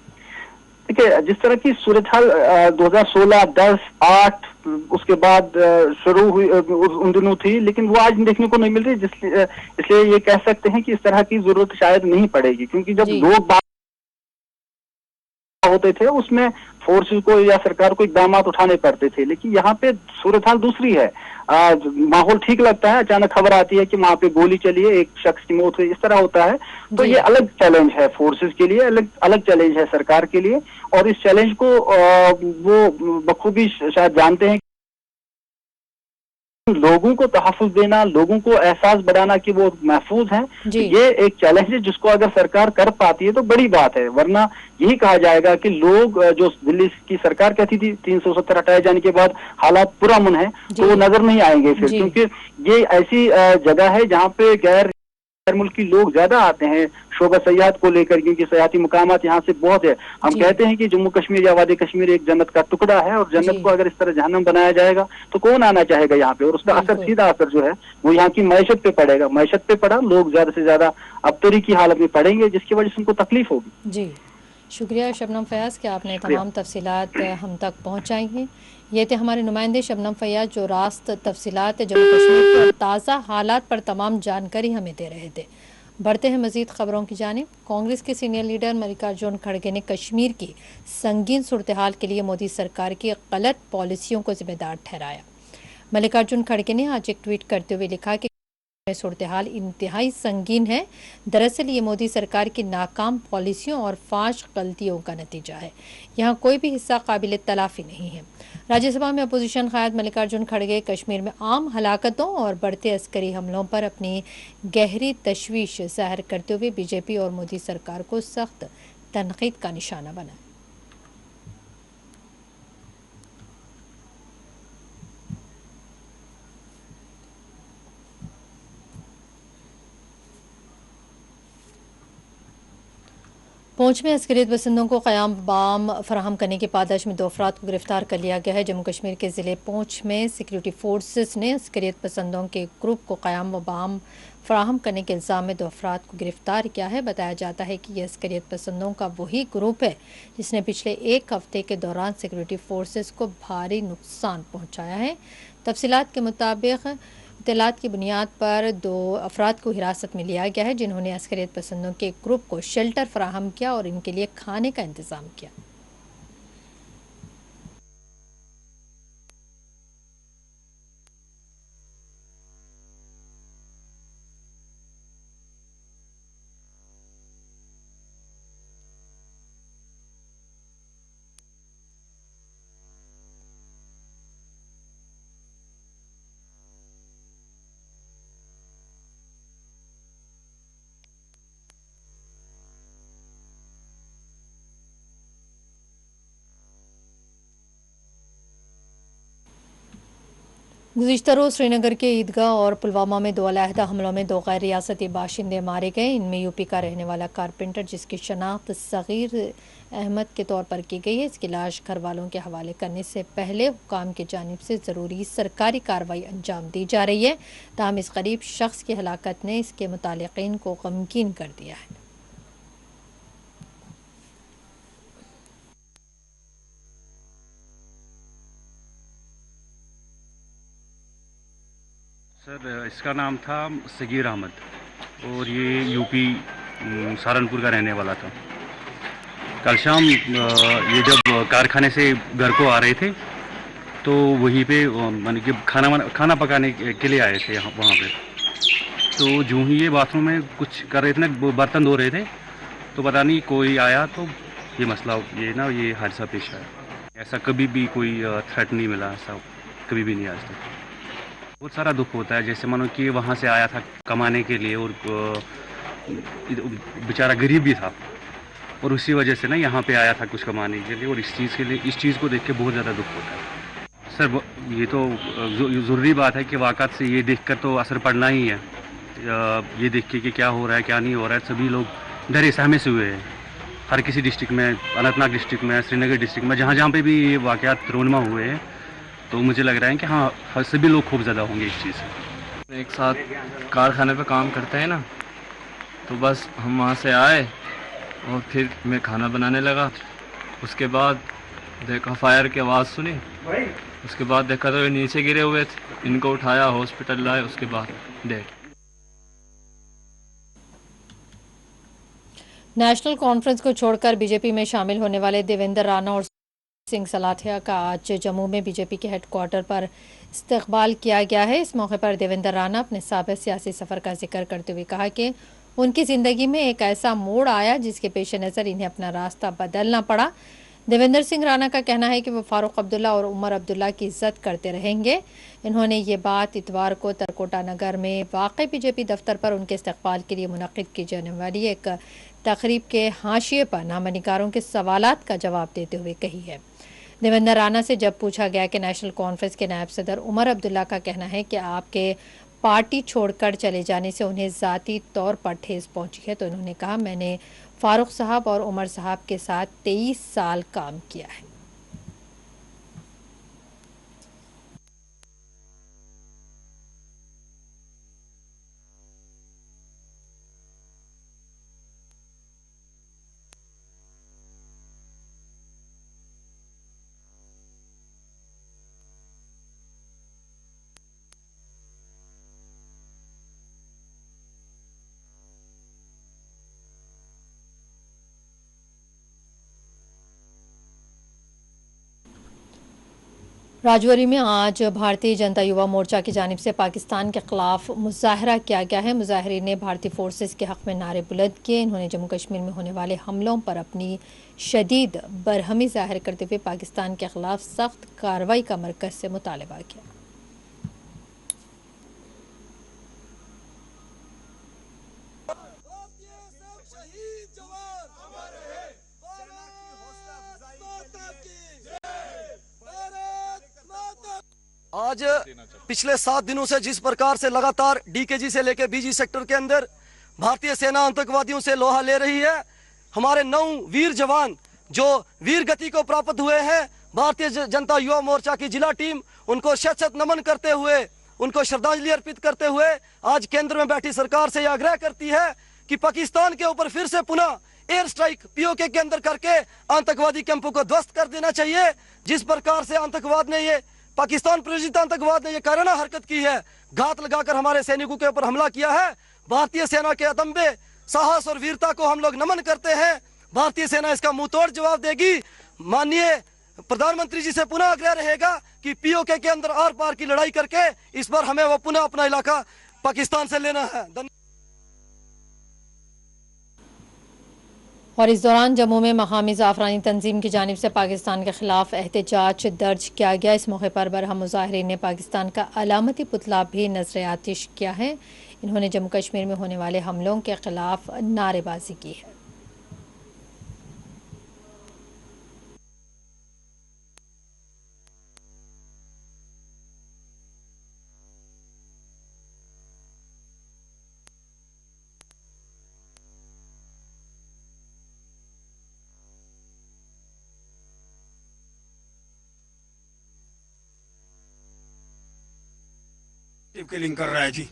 देखिए, जिस तरह की सूरत हाल 2016, 10, 8 उसके बाद शुरू हुई उन दिनों थी, लेकिन वो आज देखने को नहीं मिल रही, इसलिए ये कह सकते हैं कि इस तरह की जरूरत शायद नहीं पड़ेगी, क्योंकि जब लोग होते थे उसमें फोर्सेस को या सरकार को इकदाम उठाने पड़ते थे। लेकिन यहाँ पे सूरत हाल दूसरी है, माहौल ठीक लगता है, अचानक खबर आती है कि वहां पे गोली चली है, एक शख्स की मौत हुई, इस तरह होता है। तो ये अलग चैलेंज है फोर्सेस के लिए, अलग चैलेंज है सरकार के लिए। और इस चैलेंज को वो बखूबी शायद जानते हैं। लोगों को तहफ़्फ़ुज़ देना, लोगों को एहसास बढ़ाना कि वो महफूज हैं, ये एक चैलेंज है जिसको अगर सरकार कर पाती है तो बड़ी बात है। वरना यही कहा जाएगा कि लोग, जो दिल्ली की सरकार कहती थी 370 हटाए जाने के बाद हालात पुरअमन है, तो वो नजर नहीं आएंगे फिर, क्योंकि ये ऐसी जगह है जहाँ पे गैर मुल्की लोग ज्यादा आते हैं शोबा सयाहत को लेकर, क्योंकि सयाहती मुकामात यहाँ से बहुत है। हम कहते हैं कि जम्मू कश्मीर या वादी कश्मीर एक जन्नत का टुकड़ा है, और जन्नत को अगर इस तरह जहन्नम बनाया जाएगा तो कौन आना चाहेगा यहाँ पे। और उसका असर, सीधा असर जो है वो यहाँ की मैशत पे पड़ेगा। मैशत पे पड़ा, लोग ज्यादा से ज्यादा अबतरी की हालत में पड़ेंगे, जिसकी वजह से उनको तकलीफ होगी। जी, शुक्रिया शबनम फयाज कि आपने तमाम तफसीलात हम तक पहुँचाई हैं। ये थे हमारे नुमाइंदे शबनम फयाज, जो रास्त तफसीलात जम्मू कश्मीर के ताज़ा हालात पर तमाम जानकारी हमें दे रहे थे। बढ़ते हैं मज़ीद ख़बरों की जानिब। कांग्रेस के सीनियर लीडर मल्लिकार्जुन खड़गे ने कश्मीर की संगीन सूरत हाल के लिए मोदी सरकार की गलत पॉलिसियों को जिम्मेदार ठहराया। मल्लिकार्जुन खड़गे ने आज एक ट्वीट करते हुए लिखा कि सूरत हाल इंतहाई संगीन है। दरअसल ये मोदी सरकार की नाकाम पॉलिसियों और फाश गलतियों का नतीजा है। यहाँ कोई भी हिस्सा काबिल तलाफी नहीं है। राज्यसभा में अपोजिशन क़ायद मल्लिकार्जुन खड़गे कश्मीर में आम हलाकतों और बढ़ते अस्करी हमलों पर अपनी गहरी तशवीश जाहिर करते हुए बीजेपी और मोदी सरकार को सख्त तनकीद का निशाना बनाया। पुंछ में अस्करियत पसंदों को क़याम बाम फराहम करने की पादश में 2 अफराद को गिरफ्तार कर लिया गया है। जम्मू कश्मीर के ज़िले पुंछ में सिक्योरिटी फोर्सेस ने अस्करियत पसंदों के ग्रुप को क़याम व बाम फराहम करने के इल्ज़ाम में 2 अफराद को गिरफ्तार किया है। बताया जाता है कि यह अस्करियत पसंदों का वही ग्रुप है जिसने पिछले 1 हफ्ते के दौरान सिक्योरिटी फोर्सेस को भारी नुकसान पहुँचाया है। तफसीलात के मुताबिक इत्तलात की बुनियाद पर 2 अफराद को हिरासत में लिया गया है जिन्होंने अस्करियत पसंदों के ग्रुप को शेल्टर फराहम किया और इनके लिए खाने का इंतज़ाम किया। गुज़िश्ता रोज़ श्रीनगर के ईदगाह और पुलवामा में 2 अलहदा हमलों में 2 गैर रियासती बाशिंदे मारे गए। इनमें यूपी का रहने वाला कारपेंटर जिसकी शनाख्त सगीर अहमद के तौर पर की गई है, इसकी लाश घर वालों के हवाले करने से पहले हुकाम की जानिब से ज़रूरी सरकारी कार्रवाई अंजाम दी जा रही है। ताहम इस गरीब शख्स की हलाकत ने इसके मुतालिकीन को गमगीन कर दिया है। सर, इसका नाम था सगीर अहमद और ये यूपी सहारनपुर का रहने वाला था। कल शाम ये जब कारखाने से घर को आ रहे थे तो वहीं पे माने कि खाना पकाने के लिए आए थे वहाँ पे। तो जो ही ये बाथरूम में कुछ कर रहे थे ना, बर्तन धो रहे थे, तो पता नहीं कोई आया तो ये मसला ये हादसा पेश आया। ऐसा कभी भी कोई थ्रेट नहीं मिला, ऐसा कभी भी नहीं आज तक। बहुत सारा दुख होता है, जैसे मानो कि वहाँ से आया था कमाने के लिए और बेचारा गरीब भी था और उसी वजह से ना यहाँ पे आया था कुछ कमाने के लिए, और इस चीज़ को देख के बहुत ज़्यादा दुख होता है। सर, ये तो ज़रूरी बात है कि वाक़त से ये देखकर तो असर पड़ना ही है। ये देख के कि क्या हो रहा है क्या नहीं हो रहा है, सभी लोग डरे सहमे से हुए हैं। हर किसी डिस्ट्रिक्ट में, अनंतनाग डिस्ट्रिक्ट में, श्रीनगर डिस्ट्रिक्ट में, जहाँ पे भी ये वाक़यात रोनमा हुए हैं, तो मुझे लग रहा है कि हाँ सभी लोग खूब ज़्यादा होंगे इस चीज़ से। एक साथ कारखाने पे काम करते हैं ना, तो बस हम वहाँ से आए और फिर मैं खाना बनाने लगा। उसके बाद देखा फायर की आवाज़ सुनी, उसके बाद देखा तो ये नीचे गिरे हुए थे। इनको उठाया, हॉस्पिटल लाए, उसके बाद डेथ। नेशनल कॉन्फ्रेंस को छोड़कर बीजेपी में शामिल होने वाले देवेंद्र राणा और सिंह सलाथिया का आज जम्मू में बीजेपी के हेडक्वार्टर पर इस्तकबाल किया गया है। इस मौके पर देवेंद्र राणा अपने साबिक़ सियासी सफ़र का जिक्र करते हुए कहा कि उनकी ज़िंदगी में एक ऐसा मोड़ आया जिसके पेश नज़र इन्हें अपना रास्ता बदलना पड़ा। देवेंद्र सिंह राणा का कहना है कि वो फारूक अब्दुल्ला और उमर अब्दुल्ला की इज्जत करते रहेंगे। इन्होंने ये बात इतवार को तरकोटा नगर में वाक़ई बीजेपी दफ्तर पर उनके इस्तकबाल के लिए मुनक़िद की जाने वाली एक तकरीब के हाशिए पर नामनिगारों के सवालात का जवाब देते हुए कही है। देवेंद्र राणा से जब पूछा गया कि नेशनल कॉन्फ्रेंस के नायब सदर उमर अब्दुल्ला का कहना है कि आपके पार्टी छोड़कर चले जाने से उन्हें ज़ाती तौर पर ठेस पहुंची है, तो इन्होंने कहा, मैंने फारूक साहब और उमर साहब के साथ 23 साल काम किया है। राजौरी में आज भारतीय जनता युवा मोर्चा की जानिब से पाकिस्तान के खिलाफ मुजाहरा किया गया है। मुजाहिरीन ने भारतीय फोर्सेस के हक़ में नारे बुलंद किए। इन्होंने जम्मू कश्मीर में होने वाले हमलों पर अपनी शदीद बरहमी जाहिर करते हुए पाकिस्तान के खिलाफ सख्त कार्रवाई का मरकज़ से मुतालबा किया। आज पिछले 7 दिनों से जिस प्रकार से लगातार डीकेजी से लेकर बीजी सेक्टर के अंदर भारतीय सेना आतंकवादियों से लोहा ले रही है, हमारे 9 वीर जवान जो वीर गति को प्राप्त हुए हैं, भारतीय जनता युवा मोर्चा की जिला टीम उनको शत-शत नमन करते हुए, उनको श्रद्धांजलि अर्पित करते हुए आज केंद्र में बैठी सरकार से यह आग्रह करती है कि पाकिस्तान के ऊपर फिर से पुनः एयर स्ट्राइक पीओके के अंदर करके आतंकवादी कैंपों को ध्वस्त कर देना चाहिए। जिस प्रकार से आतंकवाद ने ये पाकिस्तान प्रायोजित आतंकवाद ने ये कायराना हरकत की है, घात लगाकर हमारे सैनिकों के ऊपर हमला किया है, भारतीय सेना के अदम्य साहस और वीरता को हम लोग नमन करते हैं। भारतीय सेना इसका मुंहतोड़ जवाब देगी। माननीय प्रधानमंत्री जी से पुनः आग्रह रहेगा कि पीओके के अंदर आर पार की लड़ाई करके इस बार हमें वो पुनः अपना इलाका पाकिस्तान से लेना है। और इस दौरान जम्मू में मकामी ज़ाफ़रानी तंजीम की जानिब से पाकिस्तान के खिलाफ एहतजाज दर्ज किया गया। इस मौके पर बरहम मुज़ाहिरीन ने पाकिस्तान का अलामती पुतला भी नजर आतिश किया है। इन्होंने जम्मू कश्मीर में होने वाले हमलों के खिलाफ नारेबाजी की है। किलिंग कर रहा है जी।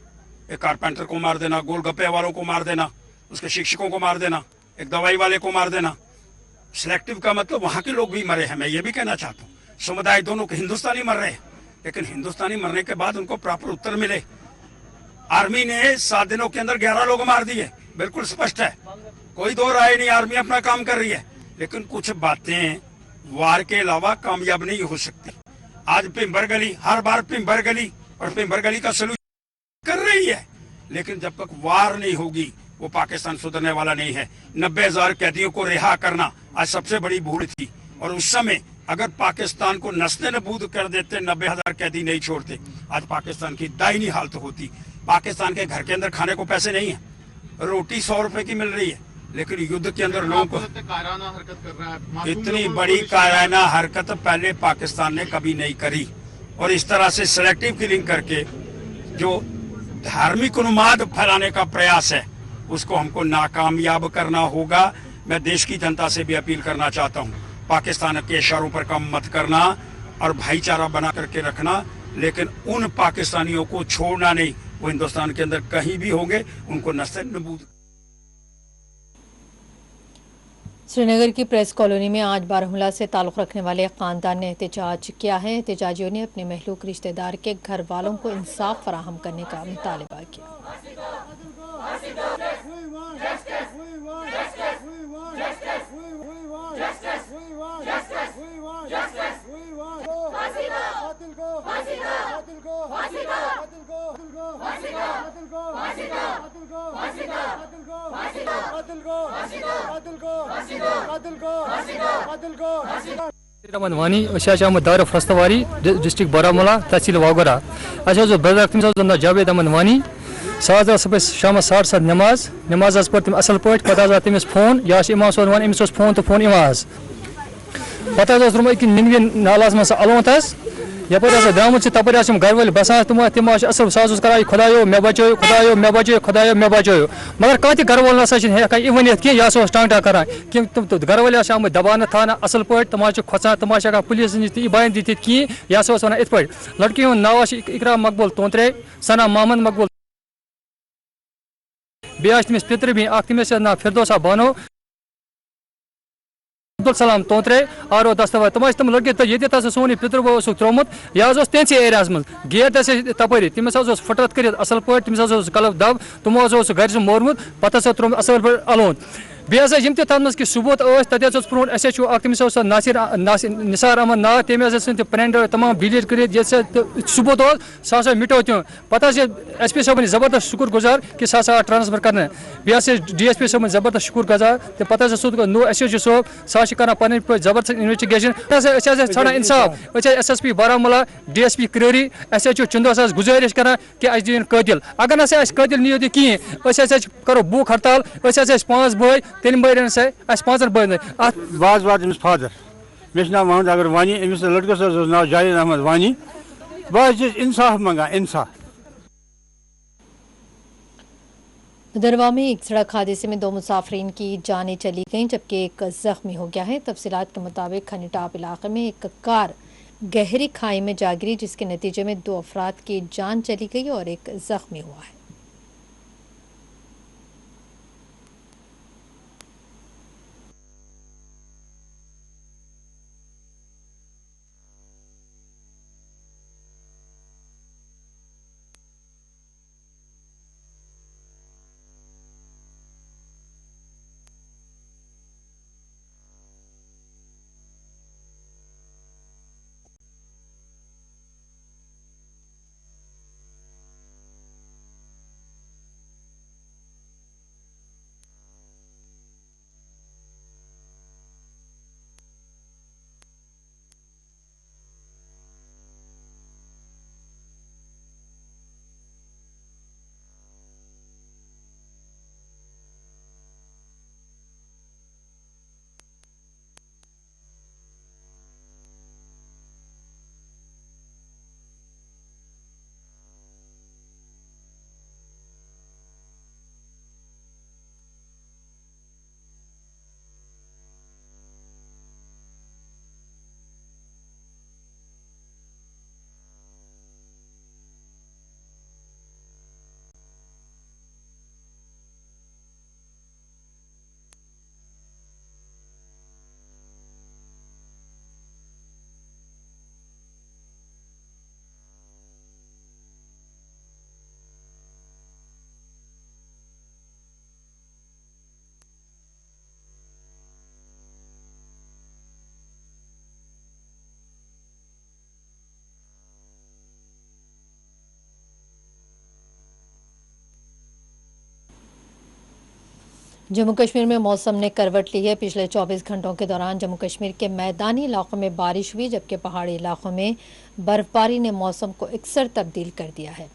एक कारपेंटर को मार देना, गोलगप्पे वालों को मार देना, उसके शिक्षकों को मार देना, एक दवाई वाले को मार देना। सिलेक्टिव का मतलब वहां के लोग भी मरे हैं, मैं ये भी कहना चाहता हूँ। समुदाय दोनों के हिंदुस्तानी मर रहे हैं, लेकिन हिंदुस्तानी मरने के बाद उनको प्रॉपर उत्तर मिले। आर्मी ने 7 दिनों के अंदर 11 लोग मार दिए, बिल्कुल स्पष्ट है, कोई दो राय नहीं। आर्मी अपना काम कर रही है, लेकिन कुछ बातें वार के अलावा कामयाब नहीं हो सकती। आज पिंबर गली, हर बार पिंबर गली और पिंबर गली का सलूशन कर रही है, लेकिन जब तक वार नहीं होगी वो पाकिस्तान सुधरने वाला नहीं है। 90,000 कैदियों को रिहा करना आज सबसे बड़ी भूल थी, और उस समय अगर पाकिस्तान को नस्ते नबूद कर देते, 90,000 कैदी नहीं छोड़ते, आज पाकिस्तान की दायनी हालत होती। पाकिस्तान के घर के अंदर खाने को पैसे नहीं है, रोटी 100 रुपए की मिल रही है, लेकिन युद्ध के अंदर लोगों को कायराना हरकत कर रहा है। इतनी बड़ी कायराना हरकत पहले पाकिस्तान ने कभी नहीं करी। और इस तरह से सिलेक्टिव किलिंग करके जो धार्मिक उन्माद फैलाने का प्रयास है उसको हमको नाकामयाब करना होगा। मैं देश की जनता से भी अपील करना चाहता हूँ, पाकिस्तान के इशारों पर काम मत करना और भाईचारा बना करके रखना, लेकिन उन पाकिस्तानियों को छोड़ना नहीं। वो हिंदुस्तान के अंदर कहीं भी होंगे, उनको नस्ल नबूद। श्रीनगर की प्रेस कॉलोनी में आज बारामूला से ताल्लुक़ रखने वाले एक ख़ानदान ने एहतजाज किया है। एहतजाजियों ने अपने महलूक रिश्तेदार के घर वालों को इंसाफ फराहम करने का मुतालबा किया। वानी दार फस्तवारी डिस्ट्रिक्ट बारामूला तहसील वागोरा ब्रदर तम जावेद अहमद वानी सह शाम 7:30 नमाज पर तम असल पे पे तमिस फोन या इमाम सोन वन अमिस फोन तो फोन इमाज पे रोम अक निनवे नालास मज अलवंत यप द्रामुत तपर घर वाल बसान तम असल सह कर खुदायो मे बचो खुदायो मे बचो खुदायो मे बचो, मगर कह घर वाल ना हेकान यह वन कह यह टांगटा कर घर वाल आम दबान थाना असल पे तम खोचान तम हेकान पुलिस नश बयान दित कहें यह वन इत पे लड़की हूँ नाव इकरा मकबूल तोंत्रे, सना मोहम्मद मकबूल, बे तमिस पितर भी तमिस नाव फिरदौसा बानो, अब्दुलसलाम तोंत्रे आरो दस्तवा तम लड़के तो ये सोन पितर वो त्रोमुत यह तेसी एरिया मज गेट तपरी तमिस फटरत कर असल पे तमिस कलफ दब तमो घर मोरमुत पे त्रोम असल पे अलवंत बेहद यम तथ कि सबूत तक प्रोन तमिस निसार अहमद नाव तमें प्रिंट तमाम डिलीट कर सबूत सह मिटो तुम पे SP साहब जबरदस्त शुक्र गुजार कि सह ट्रांसफर कर बेहद DSP साहब जबरदस्त शुक्र गुजार तो पे नो SHO साहब सह कर पे जबरदस्त इन्वेस्टिगेशन ठाना इंसाफ SSP Baramulla DSP Kreeri SHO चंदो गुजारिश कर कि दिन कतिल अगर ना कतिल नीो तुम कहें करो भूख हड़ताल 5 बई 3 बन से 5 बन बाज अमिस फादर मे नाम मोहम्मद अगर वानी अमिस लड़कस नाव जावेद अहमद वानी बस इंसाफ मंगा इंसाफ। दरवा में एक सड़क हादसे में 2 मुसाफरीन की जानें चली गईं जबकि एक जख्मी हो गया है। तफसीलात के मुताबिक खनीटाप इलाके में एक कार गहरी खाई में जा गिरी जिसके नतीजे में 2 अफराद की जान चली गई और एक जख्मी हुआ है। जम्मू कश्मीर में मौसम ने करवट ली है। पिछले 24 घंटों के दौरान जम्मू कश्मीर के मैदानी इलाकों में बारिश हुई जबकि पहाड़ी इलाकों में बर्फबारी ने मौसम को अक्सर तब्दील कर दिया है।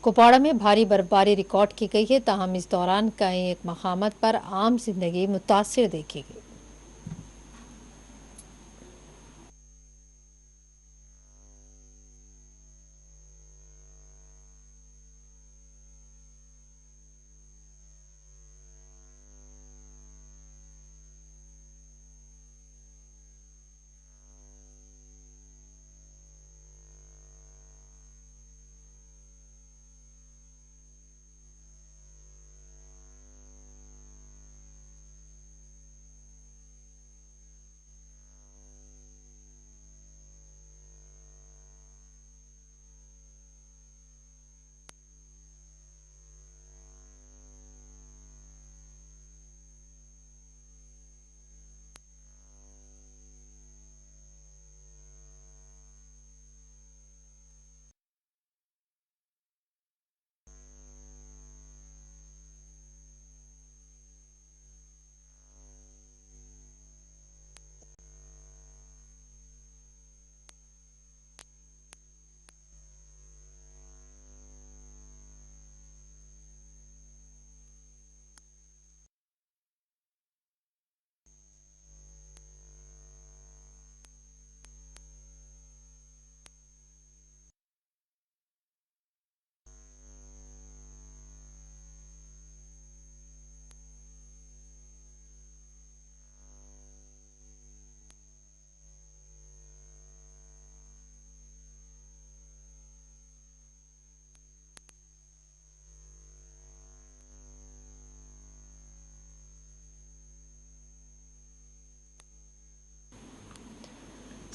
कुपवाड़ा में भारी बर्फबारी रिकॉर्ड की गई है, ताहम इस दौरान कई एक मकामात पर आम जिंदगी मुतासिर देखी गई।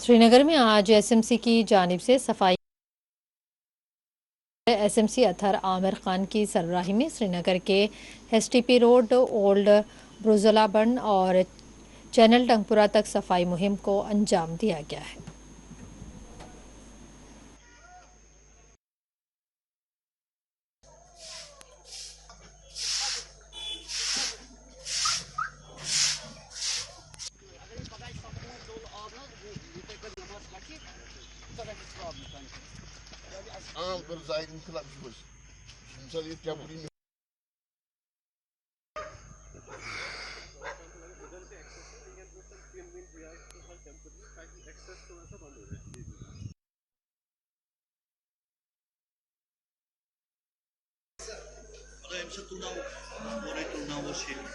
श्रीनगर में आज एसएमसी की जानिब से सफाई एसएमसी अतहर आमिर खान की सरबराही में श्रीनगर के एसटीपी रोड, ओल्ड ब्रुजला बंड और चैनल टंगपुरा तक सफाई मुहिम को अंजाम दिया गया है।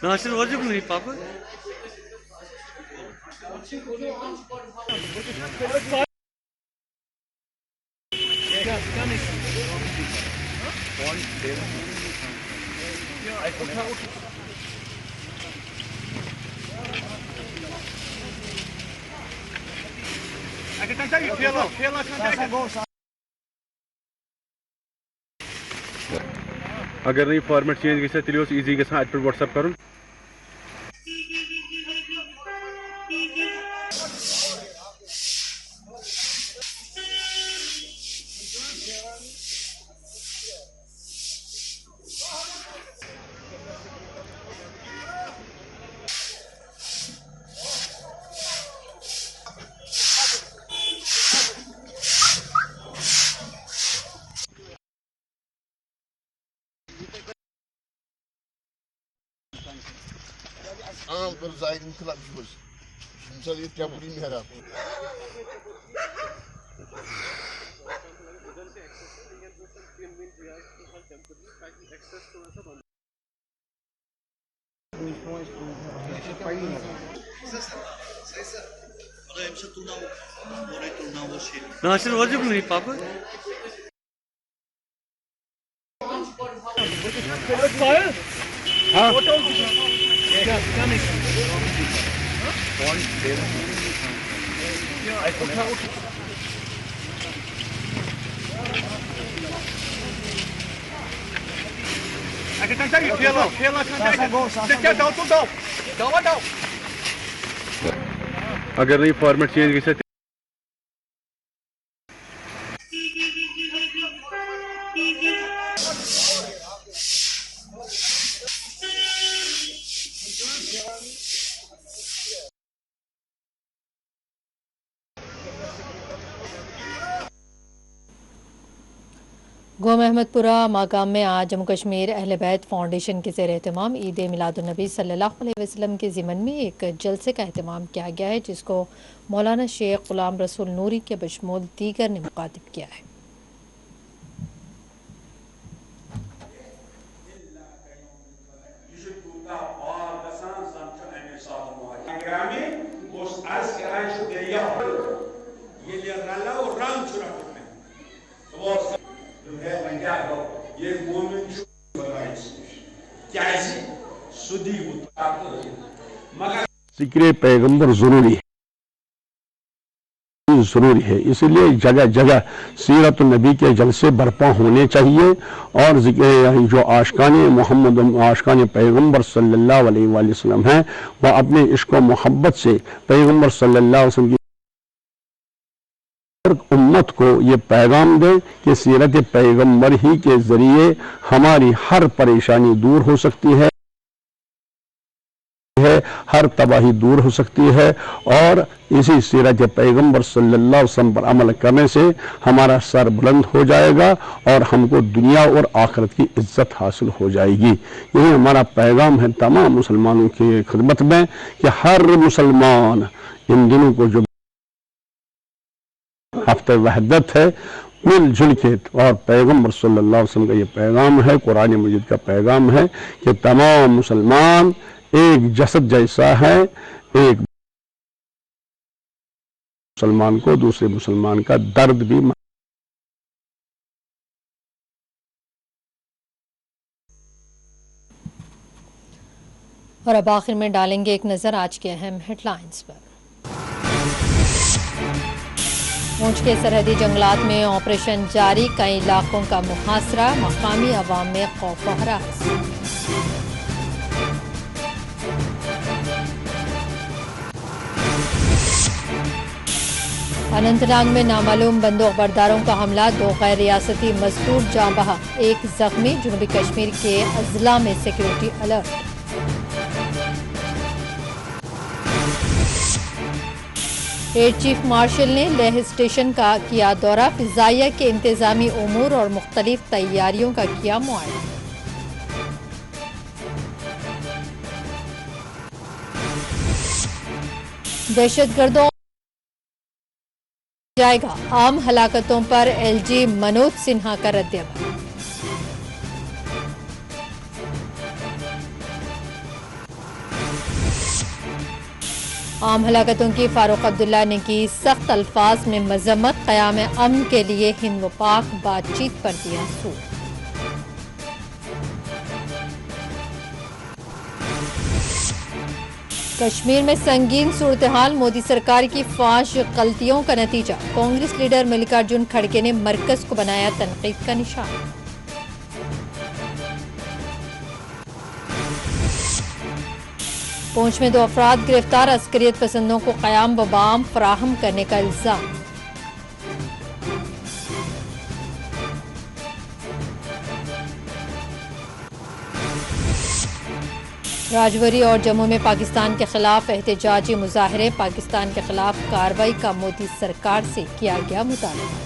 नासिर वाजिब नहीं पापा अगर नहीं फॉर्मेट चेंज गई तेल इजी गसान अत पे व्हाट्सएप कर नासिर वाजिब नहीं पापा अगर नहीं फॉर्मेट चेंज गई गो महमदपुरा माकाम में आज जम्मू कश्मीर अहले बैत फाउंडेशन के ज़ेर एहतमाम ईद मिलादुन्नबी सल्लल्लाहु अलैहि वसल्लम के ज़िमन में एक जलसे का एहतमाम किया गया है, जिसको मौलाना शेख गुलाम रसूल नूरी के बशमूल दीगर ने मुखातिब किया है। जिक्र पैगंबर जरूरी है, इसलिए जगह जगह सीरत नबी के जलसे बर्पा होने चाहिए और जो आशिकान पैगंबर सल्लल्लाहु अलैहि वसल्लम हैं वह अपने इश्क व मोहब्बत से पैगंबर सल्लल्लाहु अलैहि वसल्लम की उम्मत को ये पैगाम दें कि सीरत पैगंबर ही के जरिए हमारी हर परेशानी दूर हो सकती है, हर तबाही दूर हो सकती है और इसी सीरत पैगंबर सल्लल्लाहु अलैहि वसल्लम पर अमल करने से हमारा सर बुलंद हो जाएगा और हमको दुनिया और आखिरत की इज्जत हासिल हो जाएगी। यही हमारा पैगाम है तमाम मुसलमानों की खिदमत में कि हर मुसलमान इन दिनों को जो हफ्ते वहदत है मिलजुल के और पैगंबर सल्लल्लाहु अलैहि वसल्लम का ये पैगाम है, कुरान मजीद का पैगाम है कि तमाम मुसलमान एक जसद जैसा है, एक मुसलमान को दूसरे मुसलमान का दर्द भी। और अब आखिर में डालेंगे एक नजर आज के अहम हेडलाइंस पर। पूंछ के सरहदी जंगलात में ऑपरेशन जारी, कई इलाकों का मुहासरा, मकामी अवाम में खौफ व हरास। अनंतनाग में नामालूम बंदूक बरदारों का हमला, 2 गैर रियासती मजदूर जाँ बहक, 1 जख्मी। जनूबी कश्मीर के अजला में security alert. Air chief marshal ने लेह स्टेशन का किया दौरा, फिजाइया के इंतजामी उमूर और मुख्तलिफ तैयारियों का किया मुआयना। दहशतगर्दों जाएगा, आम हलाकतों पर एलजी मनोज सिन्हा का रद्द-ए-अमल। आम हलाकतों की फारूक अब्दुल्ला ने की सख्त अल्फाज में मजम्मत, क़याम अमन के लिए हिंद व पाक बातचीत पर दिया जोर। कश्मीर में संगीन सूरत-ए-हाल, मोदी सरकार की फाश गलतियों का नतीजा। कांग्रेस लीडर मल्लिकार्जुन खड़गे ने मरकज को बनाया तनकीद का निशान। पुंछ में 2 अफराद गिरफ्तार, अस्करियत पसंदों को क़याम व बाम फराहम करने का इल्जाम। राजौरी और जम्मू में पाकिस्तान के खिलाफ एहतजाजी मुजाहरे, पाकिस्तान के खिलाफ कार्रवाई का मोदी सरकार से किया गया मुतालबा।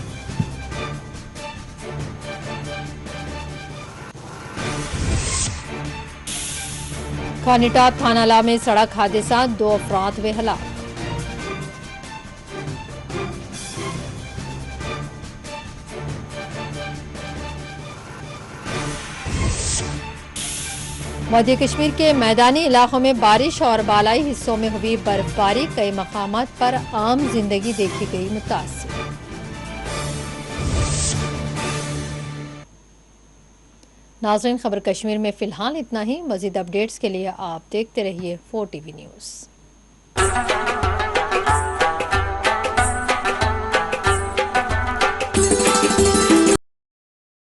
खानिटा थानाला में सड़क हादसा, 2 अफराद हुए हलाक। मध्य कश्मीर के मैदानी इलाकों में बारिश और बालाई हिस्सों में हुई बर्फबारी, कई मकामात पर आम जिंदगी देखी गई मुतासिर। नाज़रीन, खबर कश्मीर में फिलहाल इतना ही। मज़ीद अपडेट्स के लिए आप देखते रहिए 4TV न्यूज़।